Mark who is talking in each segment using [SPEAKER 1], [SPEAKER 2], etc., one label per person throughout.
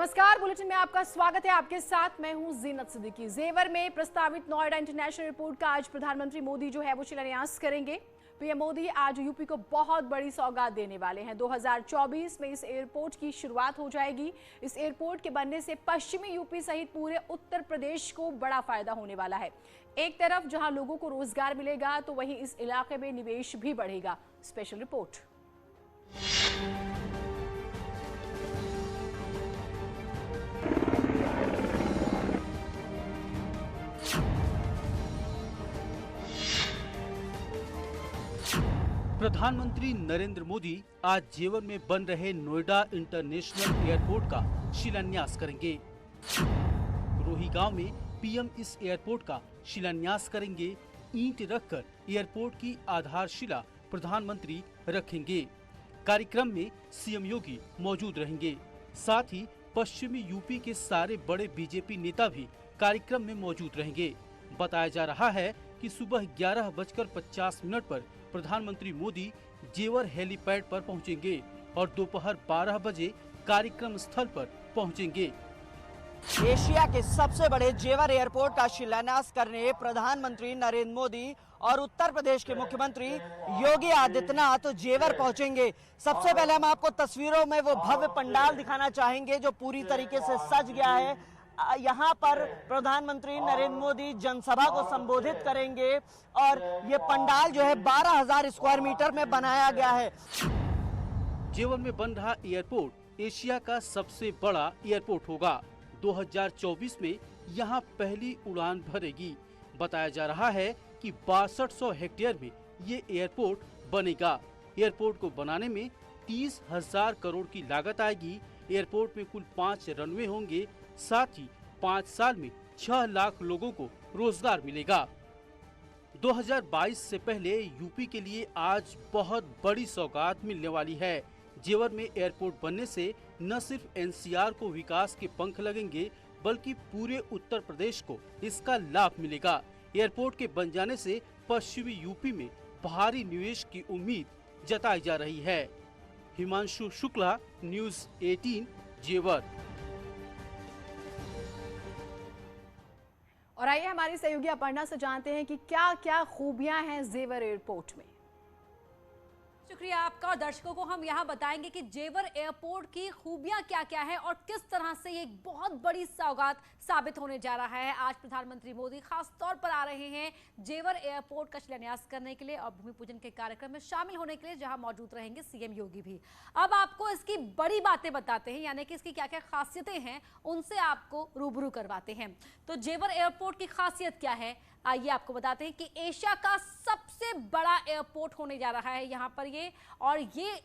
[SPEAKER 1] नमस्कार, बुलेटिन में आपका स्वागत है। आपके साथ मैं हूं जीनत सिद्दीकी। जेवर में प्रस्तावित नोएडा इंटरनेशनल एयरपोर्ट का आज प्रधानमंत्री मोदी जो है वो शिलान्यास करेंगे। पीएम मोदी आज यूपी को बहुत बड़ी सौगात देने वाले हैं। 2024 में इस एयरपोर्ट की शुरुआत हो जाएगी। इस एयरपोर्ट के बनने से पश्चिमी यूपी सहित पूरे उत्तर प्रदेश को बड़ा फायदा होने वाला है। एक तरफ जहां लोगों को रोजगार मिलेगा तो वहीं इस इलाके में निवेश भी बढ़ेगा। Special report.
[SPEAKER 2] प्रधानमंत्री नरेंद्र मोदी आज जेवर में बन रहे नोएडा इंटरनेशनल एयरपोर्ट का शिलान्यास करेंगे। रोही गांव में पीएम इस एयरपोर्ट का शिलान्यास करेंगे। ईंट रखकर एयरपोर्ट की आधारशिला प्रधानमंत्री रखेंगे। कार्यक्रम में सीएम योगी मौजूद रहेंगे। साथ ही पश्चिमी यूपी के सारे बड़े बीजेपी नेता भी कार्यक्रम में मौजूद रहेंगे। बताया जा रहा है कि सुबह 11:50 पर प्रधानमंत्री मोदी जेवर हेलीपैड पर पहुंचेंगे और दोपहर 12 बजे कार्यक्रम स्थल पर पहुंचेंगे।
[SPEAKER 3] एशिया के सबसे बड़े जेवर एयरपोर्ट का शिलान्यास करने प्रधानमंत्री नरेंद्र मोदी और उत्तर प्रदेश के मुख्यमंत्री योगी आदित्यनाथ जेवर पहुंचेंगे। सबसे पहले हम आपको तस्वीरों में वो भव्य पंडाल दिखाना चाहेंगे जो पूरी तरीके से सज गया है। यहाँ पर प्रधानमंत्री नरेंद्र मोदी जनसभा को संबोधित करेंगे और ये पंडाल जो है 12,000 स्क्वायर मीटर में बनाया गया है।
[SPEAKER 2] जेवर में बन रहा एयरपोर्ट एशिया का सबसे बड़ा एयरपोर्ट होगा। 2024 में यहाँ पहली उड़ान भरेगी। बताया जा रहा है कि 6200 हेक्टेयर में ये एयरपोर्ट बनेगा। एयरपोर्ट को बनाने में 30,000 करोड़ की लागत आएगी। एयरपोर्ट में कुल 5 रनवे होंगे। साथ ही 5 साल में 6 लाख लोगों को रोजगार मिलेगा। 2022 से पहले यूपी के लिए आज बहुत बड़ी सौगात मिलने वाली है। जेवर में एयरपोर्ट बनने से न सिर्फ एनसीआर को विकास के पंख लगेंगे बल्कि पूरे उत्तर प्रदेश को इसका लाभ मिलेगा। एयरपोर्ट के बन जाने से पश्चिमी यूपी में भारी निवेश की उम्मीद जताई जा रही है। हिमांशु शुक्ला, न्यूज़ 18, जेवर।
[SPEAKER 1] और आइए हमारी सहयोगी अपर्णा से जानते हैं कि क्या क्या खूबियां हैं जेवर एयरपोर्ट में।
[SPEAKER 4] शुक्रिया आपका। और दर्शकों को हम यहाँ बताएंगे कि जेवर एयरपोर्ट की खूबियां क्या क्या है और किस तरह से ये एक बहुत बड़ी सौगात साबित होने जा रहा है। आज प्रधानमंत्री मोदी खास तौर पर आ रहे हैं जेवर एयरपोर्ट का शिलान्यास करने के लिए और भूमि पूजन के कार्यक्रम में शामिल होने के लिए, जहां मौजूद रहेंगे सीएम योगी भी। अब आपको इसकी बड़ी बातें बताते हैं, यानी कि इसकी क्या क्या खासियतें हैं उनसे आपको रूबरू करवाते हैं। तो जेवर एयरपोर्ट की खासियत क्या है, आइए आपको बताते हैं कि एशिया का सबसे बड़ा एयरपोर्ट होने जा रहा है यहाँ पर ये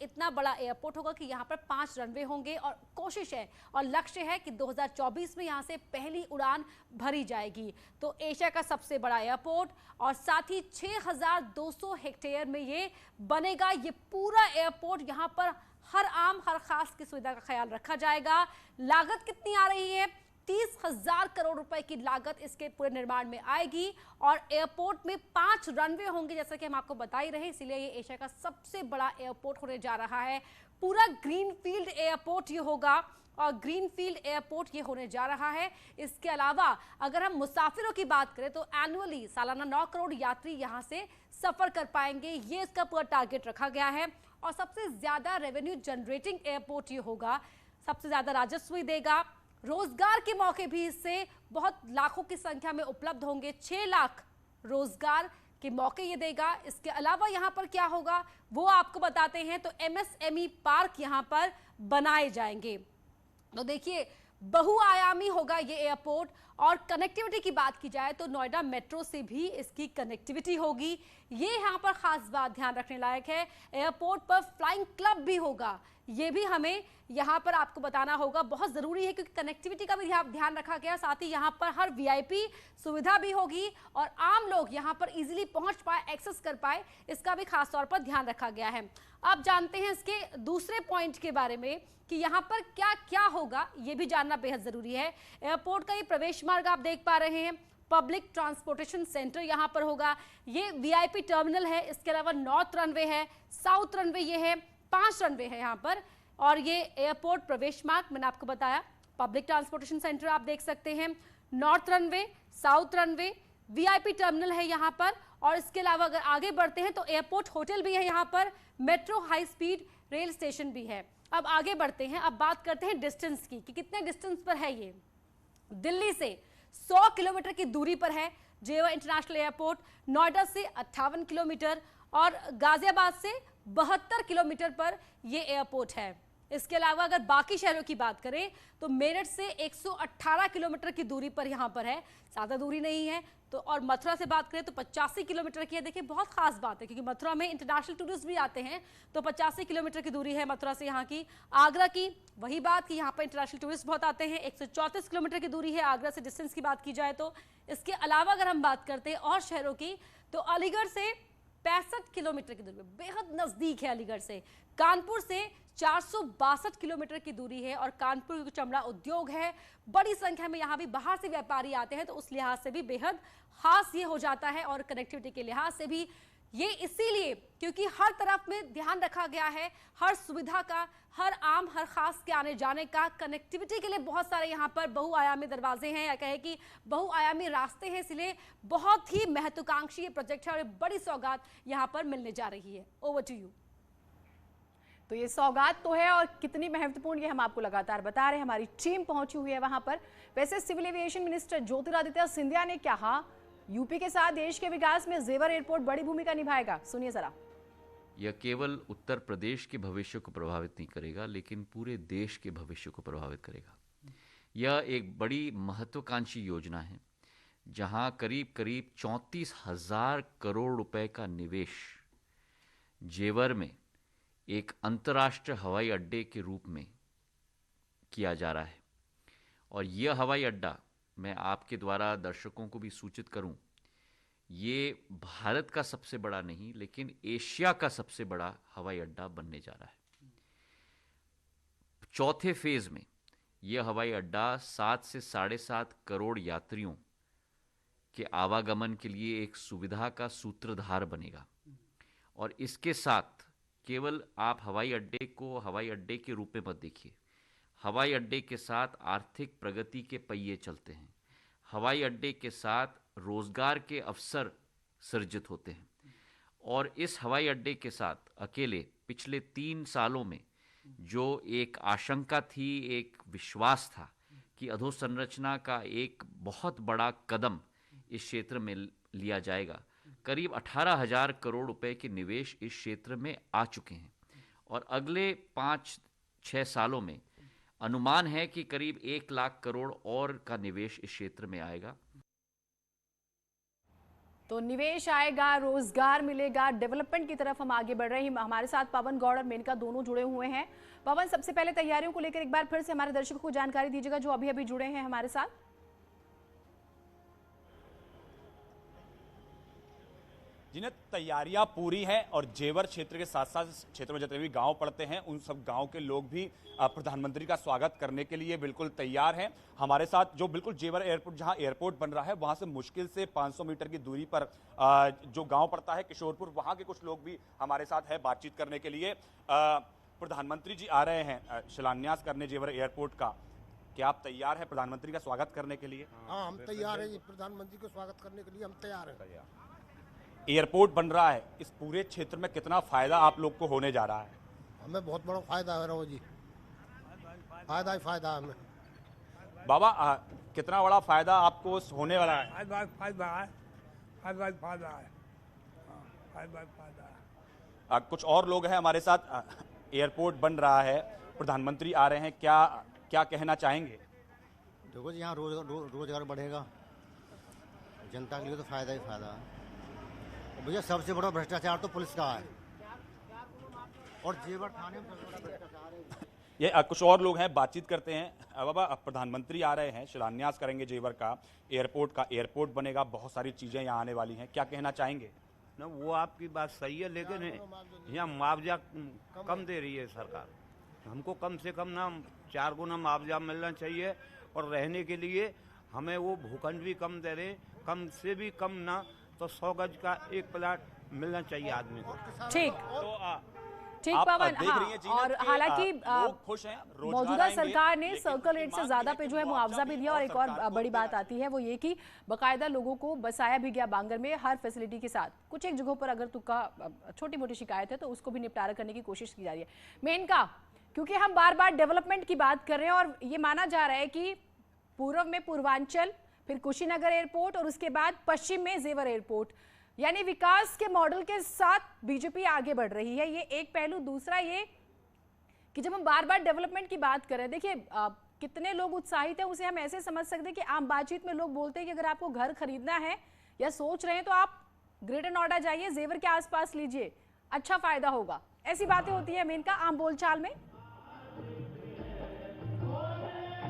[SPEAKER 4] इतना बड़ा एयरपोर्ट होगा कि यहाँ पर 5 रनवे होंगे और कोशिश है और लक्ष्य है कि 2024 में यहाँ से पहली उड़ान भरी जाएगी। तो एशिया का सबसे बड़ा एयरपोर्ट और साथ ही 6,200 हेक्टेयर में ये बनेगा। ये पूरा एयरपोर्ट यहाँ पर हर आम हर खास की सुविधा का ख्याल रखा जाएगा। लागत कितनी आ रही है? 30,000 करोड़ रुपए की लागत इसके पूरे निर्माण में आएगी और एयरपोर्ट में 5 रनवे होंगे, जैसा कि हम आपको बता ही रहे, इसलिए ये एशिया का सबसे बड़ा एयरपोर्ट होने जा रहा है। पूरा ग्रीनफील्ड एयरपोर्ट ये होगा और ग्रीनफील्ड एयरपोर्ट ये होने जा रहा है। इसके अलावा अगर हम मुसाफिरों की बात करें तो एनुअली सालाना 9 करोड़ यात्री यहाँ से सफर कर पाएंगे। ये इसका पूरा टारगेट रखा गया है और सबसे ज्यादा रेवेन्यू जनरेटिंग एयरपोर्ट ये होगा, सबसे ज्यादा राजस्व देगा। रोजगार के मौके भी इससे बहुत लाखों की संख्या में उपलब्ध होंगे। 6 लाख रोजगार के मौके ये देगा। इसके अलावा यहाँ पर क्या होगा वो आपको बताते हैं। तो एमएसएमई पार्क यहाँ पर बनाए जाएंगे। तो देखिए बहुआयामी होगा ये एयरपोर्ट। और कनेक्टिविटी की बात की जाए तो नोएडा मेट्रो से भी इसकी कनेक्टिविटी होगी। ये यहाँ पर खास बात ध्यान रखने लायक है। एयरपोर्ट पर फ्लाइंग क्लब भी होगा, ये भी हमें यहाँ पर आपको बताना होगा, बहुत जरूरी है क्योंकि कनेक्टिविटी का भी ध्यान रखा गया। साथ ही यहाँ पर हर वीआईपी सुविधा भी होगी और आम लोग यहाँ पर इजीली पहुँच पाए, एक्सेस कर पाए, इसका भी खास तौर पर ध्यान रखा गया है। अब जानते हैं इसके दूसरे पॉइंट के बारे में कि यहाँ पर क्या क्या होगा, ये भी जानना बेहद जरूरी है। एयरपोर्ट का ये प्रवेश मार्ग आप देख पा रहे हैं, पब्लिक ट्रांसपोर्टेशन सेंटर यहाँ पर होगा। ये वीआईपी टर्मिनल है। इसके अलावा नॉर्थ रनवे है, साउथ रनवे ये है, 5 रनवे है यहाँ पर। और ये एयरपोर्ट प्रवेश मार्ग मैंने आपको बताया। पब्लिक ट्रांसपोर्टेशन सेंटर आप देख सकते हैं, north runway, south runway, VIP terminal है यहाँ पर, और इसके अलावा अगर आगे बढ़ते हैं तो एयरपोर्ट होटल भी है यहाँ पर, metro high speed rail station भी है। अब आगे बढ़ते हैं, अब बात करते हैं डिस्टेंस की कि कितने डिस्टेंस पर है ये। दिल्ली से 100 किलोमीटर की दूरी पर है जेवर इंटरनेशनल एयरपोर्ट, नोएडा से 58 किलोमीटर और गाजियाबाद से 72 किलोमीटर पर यह एयरपोर्ट है। इसके अलावा अगर बाकी शहरों की बात करें तो मेरठ से 118 किलोमीटर की दूरी पर यहां पर है, ज्यादा दूरी नहीं है। तो और मथुरा से बात करें तो 85 किलोमीटर की है। देखिए बहुत खास बात है क्योंकि मथुरा में इंटरनेशनल टूरिस्ट भी आते हैं, तो 85 किलोमीटर की दूरी है मथुरा से यहाँ की। आगरा की वही बात कि यहाँ पर इंटरनेशनल टूरिस्ट बहुत आते हैं, 134 किलोमीटर की दूरी है आगरा से डिस्टेंस की बात की जाए तो। इसके अलावा अगर हम बात करते हैं और शहरों की तो अलीगढ़ से 65 किलोमीटर की दूरी, बेहद नजदीक है अलीगढ़ से। कानपुर से 462 किलोमीटर की दूरी है और कानपुर का चमड़ा उद्योग है, बड़ी संख्या में यहाँ भी बाहर से व्यापारी आते हैं, तो उस लिहाज से भी बेहद खास ये हो जाता है। और कनेक्टिविटी के लिहाज से भी ये इसीलिए क्योंकि हर तरफ में ध्यान रखा गया है, हर सुविधा का, हर आम हर खास के आने जाने का, कनेक्टिविटी के लिए बहुत सारे यहाँ पर बहुआयामी दरवाजे हैं या कहे कि बहुआयामी रास्ते हैं, इसलिए बहुत ही महत्वाकांक्षी ये प्रोजेक्ट है और बड़ी सौगात यहाँ पर मिलने जा रही है। Over to you.
[SPEAKER 1] तो ये सौगात तो है और कितनी महत्वपूर्ण ये हम आपको लगातार बता रहे हैं, हमारी टीम पहुंची हुई है वहां पर। वैसे civil aviation minister Jyotiraditya Scindia ने कहा यूपी के साथ देश के विकास में जेवर एयरपोर्ट बड़ी भूमिका निभाएगा, सुनिए जरा।
[SPEAKER 5] यह केवल उत्तर प्रदेश के भविष्य को प्रभावित नहीं करेगा लेकिन पूरे देश के भविष्य को प्रभावित करेगा। यह एक बड़ी महत्वाकांक्षी योजना है जहां करीब करीब 34,000 करोड़ रुपए का निवेश जेवर में एक अंतर्राष्ट्रीय हवाई अड्डे के रूप में किया जा रहा है। और यह हवाई अड्डा, मैं आपके द्वारा दर्शकों को भी सूचित करूं, ये भारत का सबसे बड़ा नहीं लेकिन एशिया का सबसे बड़ा हवाई अड्डा बनने जा रहा है। चौथे फेज में यह हवाई अड्डा 7 से 7.5 करोड़ यात्रियों के आवागमन के लिए एक सुविधा का सूत्रधार बनेगा। और इसके साथ केवल आप हवाई अड्डे को हवाई अड्डे के रूप में मत देखिए, हवाई अड्डे के साथ आर्थिक प्रगति के पहिए चलते हैं, हवाई अड्डे के साथ रोजगार के अवसर सृजित होते हैं। और इस हवाई अड्डे के साथ अकेले पिछले 3 सालों में जो एक आशंका थी, एक विश्वास था कि अधोसंरचना का एक बहुत बड़ा कदम इस क्षेत्र में लिया जाएगा, करीब 18,000 करोड़ रुपए के निवेश इस क्षेत्र में आ चुके हैं। और अगले 5-6 सालों में अनुमान है कि करीब 1 लाख करोड़ और का निवेश इस क्षेत्र में आएगा।
[SPEAKER 1] तो निवेश आएगा, रोजगार मिलेगा, डेवलपमेंट की तरफ हम आगे बढ़ रहे हैं। हमारे साथ पवन गौड़ और मेनका दोनों जुड़े हुए हैं। पवन, सबसे पहले तैयारियों को लेकर एक बार फिर से हमारे दर्शकों को जानकारी दीजिएगा जो अभी अभी जुड़े हैं हमारे साथ।
[SPEAKER 6] जिन्हें तैयारियां पूरी हैं और जेवर क्षेत्र के साथ साथ क्षेत्र में जितने भी गांव पड़ते हैं उन सब गांव के लोग भी प्रधानमंत्री का स्वागत करने के लिए बिल्कुल तैयार हैं। हमारे साथ जो बिल्कुल जेवर एयरपोर्ट, जहां एयरपोर्ट बन रहा है, वहां से मुश्किल से 500 मीटर की दूरी पर जो गांव पड़ता है किशोरपुर, वहां के कुछ लोग भी हमारे साथ है बातचीत करने के लिए। प्रधानमंत्री जी आ रहे हैं शिलान्यास करने जेवर एयरपोर्ट का, क्या आप तैयार हैं प्रधानमंत्री का स्वागत करने के लिए?
[SPEAKER 7] हाँ, हम तैयार हैं प्रधानमंत्री को स्वागत करने के लिए, हम तैयार हैं।
[SPEAKER 6] एयरपोर्ट बन रहा है, इस पूरे क्षेत्र में कितना फायदा आप लोग को होने जा रहा है?
[SPEAKER 7] हमें बहुत बड़ा फायदा हो रहा है जी, फायदा ही फायदा है हमें।
[SPEAKER 6] बाबा कितना बड़ा फायदा आपको होने वाला है? कुछ और लोग हैं हमारे साथ। एयरपोर्ट बन रहा है, प्रधानमंत्री आ रहे हैं, क्या कहना चाहेंगे?
[SPEAKER 8] देखो जी, यहाँ रोजगार बढ़ेगा, जनता के लिए तो फायदा ही फायदा है। भैया सबसे बड़ा भ्रष्टाचार तो पुलिस का है और जेवर थाने में सबसे बड़ा भ्रष्टाचार है।
[SPEAKER 6] ये कुछ और लोग हैं, बातचीत करते हैं। बाबा प्रधानमंत्री आ रहे हैं, शिलान्यास करेंगे जेवर का, एयरपोर्ट बनेगा, बहुत सारी चीजें यहाँ आने वाली हैं, क्या कहना चाहेंगे?
[SPEAKER 9] ना वो आपकी बात सही है लेकिन यहाँ मुआवजा कम दे रही है सरकार। हमको कम से कम ना 4 गुना मुआवजा मिलना चाहिए और रहने के लिए हमें वो भूखंड भी कम दे रहे, कम से भी कम ना तो 100 गज का एक प्लाट मिलना चाहिए आदमी को।
[SPEAKER 1] ठीक
[SPEAKER 6] आप
[SPEAKER 1] पवन,
[SPEAKER 6] देख रही हैं जीनत
[SPEAKER 1] और
[SPEAKER 6] कि,
[SPEAKER 1] हालांकि
[SPEAKER 6] लोग खुश हैं, रोजगार
[SPEAKER 1] मौजूदा
[SPEAKER 6] आएंगे,
[SPEAKER 1] सरकार ने
[SPEAKER 6] लेकिन
[SPEAKER 1] सर्कल
[SPEAKER 6] उनकी
[SPEAKER 1] रेट से
[SPEAKER 6] मांग
[SPEAKER 1] ज्यादा
[SPEAKER 6] है
[SPEAKER 1] पे
[SPEAKER 6] कि
[SPEAKER 1] जो है मुआवजा भी दिया, और एक और
[SPEAKER 6] सरकार को
[SPEAKER 1] बड़ी बात
[SPEAKER 6] देना
[SPEAKER 1] आती है वो ये कि बाकायदा लोगों को बसाया भी गया बांगर में हर फैसिलिटी के साथ। कुछ एक जगहों पर अगर तुक्का छोटी मोटी शिकायत है तो उसको भी निपटारा करने की कोशिश की जा रही है। मेनका, क्योंकि हम बार बार डेवलपमेंट की बात कर रहे हैं और ये माना जा रहा है कि पूर्व में पूर्वांचल, फिर कुशीनगर एयरपोर्ट और उसके बाद पश्चिम में जेवर एयरपोर्ट, यानी विकास के मॉडल के साथ बीजेपी आगे बढ़ रही है। ये एक पहलू। दूसरा ये कि जब हम बार बार डेवलपमेंट की बात कर रहे हैं, देखिए कितने लोग उत्साहित हैं उसे हम ऐसे समझ सकते हैं कि आम बातचीत में लोग बोलते हैं कि अगर आपको घर खरीदना है या सोच रहे हैं तो आप ग्रेटर नोएडा जाइए, जेवर के आसपास लीजिए, अच्छा फायदा होगा। ऐसी बातें होती है मेनका आम बोलचाल में।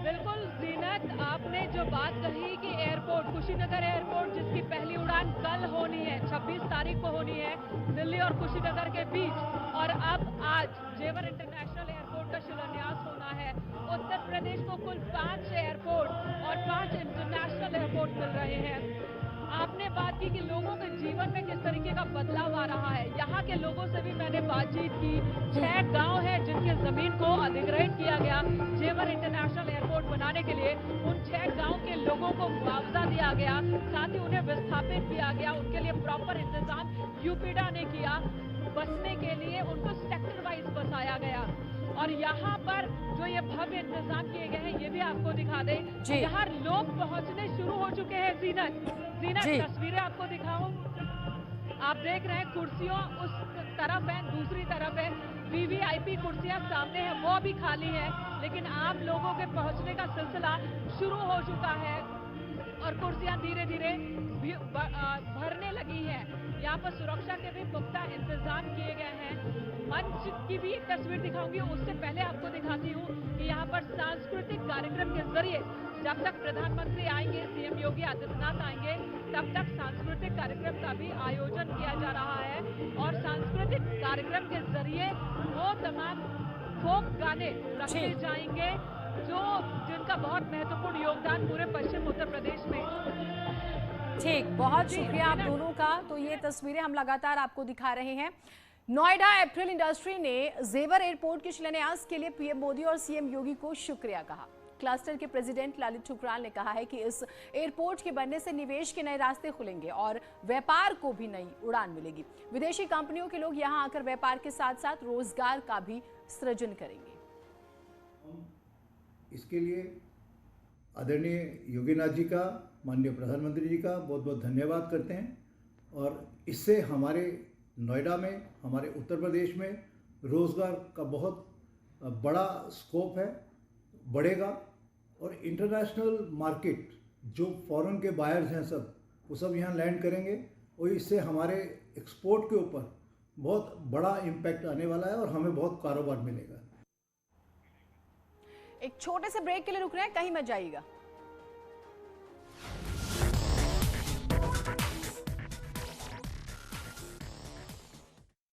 [SPEAKER 10] बिल्कुल जीनत, आपने जो बात कही कि एयरपोर्ट, कुशीनगर एयरपोर्ट जिसकी पहली उड़ान कल होनी है, 26 तारीख को होनी है दिल्ली और कुशीनगर के बीच, और अब आज जेवर इंटरनेशनल एयरपोर्ट का शिलान्यास होना है। उत्तर प्रदेश को कुल 5 एयरपोर्ट और 5 इंटरनेशनल एयरपोर्ट मिल रहे हैं। आपने बात की कि लोगों के जीवन में किस तरीके का बदलाव आ रहा है। यहाँ के लोगों से भी मैंने बातचीत की। 6 गांव हैं जिनके जमीन को अधिग्रहित किया गया जेवर इंटरनेशनल एयरपोर्ट बनाने के लिए। उन 6 गांव के लोगों को मुआवजा दिया गया, साथ ही उन्हें विस्थापित किया गया। उनके लिए प्रॉपर इंतजाम यूपीडा ने किया। बसने के लिए उनको सेक्टर वाइज बसाया गया। और यहाँ पर जो ये भव्य इंतजाम किए गए हैं ये भी आपको दिखा दें। यहाँ लोग पहुँचने शुरू हो चुके हैं। जीनत तस्वीरें आपको दिखाऊं। आप देख रहे हैं कुर्सियों उस तरफ है, दूसरी तरफ है वीवीआईपी कुर्सियां सामने है, वो भी खाली है, लेकिन आप लोगों के पहुंचने का सिलसिला शुरू हो चुका है और कुर्सियां धीरे धीरे भरने लगी हैं। यहाँ पर सुरक्षा के भी पुख्ता इंतजाम किए गए हैं। मंच की भी एक तस्वीर दिखाऊंगी, उससे पहले आपको दिखाती हूँ कि यहाँ पर सांस्कृतिक कार्यक्रम के जरिए जब तक प्रधानमंत्री आएंगे, सीएम योगी आदित्यनाथ आएंगे, तब तक सांस्कृतिक कार्यक्रम का भी आयोजन किया जा रहा है। और सांस्कृतिक कार्यक्रम के जरिए वो तमाम फोक गाने रखे जाएंगे जिनका बहुत महत्वपूर्ण योगदान पूरे पश्चिम उत्तर प्रदेश में।
[SPEAKER 1] ठीक, बहुत शुक्रिया आप दोनों का। तो ये तस्वीरें हम लगातार आपको दिखा रहे हैं। नोएडा अप्रैल इंडस्ट्री ने जेवर एयरपोर्ट के शिलान्यास के लिए पीएम मोदी और सीएम योगी को शुक्रिया कहा। क्लस्टर के प्रेसिडेंट ललित ठुकराल ने कहा है कि इस एयरपोर्ट के बनने से निवेश के नए रास्ते खुलेंगे और व्यापार को भी नई उड़ान मिलेगी। विदेशी कंपनियों के लोग यहां आकर व्यापार के साथ साथ रोजगार का भी सृजन करेंगे।
[SPEAKER 11] इसके लिए आदरणीय योगीनाथ जी का, माननीय प्रधानमंत्री जी का बहुत बहुत धन्यवाद करते हैं। और इससे हमारे नोएडा में, हमारे उत्तर प्रदेश में रोज़गार का बहुत बड़ा स्कोप है, बढ़ेगा। और इंटरनेशनल मार्केट, जो फॉरेन के बायर्स हैं सब, वो सब यहाँ लैंड करेंगे और इससे हमारे एक्सपोर्ट के ऊपर बहुत बड़ा इम्पैक्ट आने वाला है और हमें बहुत कारोबार मिलेगा।
[SPEAKER 1] एक छोटे से ब्रेक के लिए रुक रहे हैं, कहीं मत जाइएगा।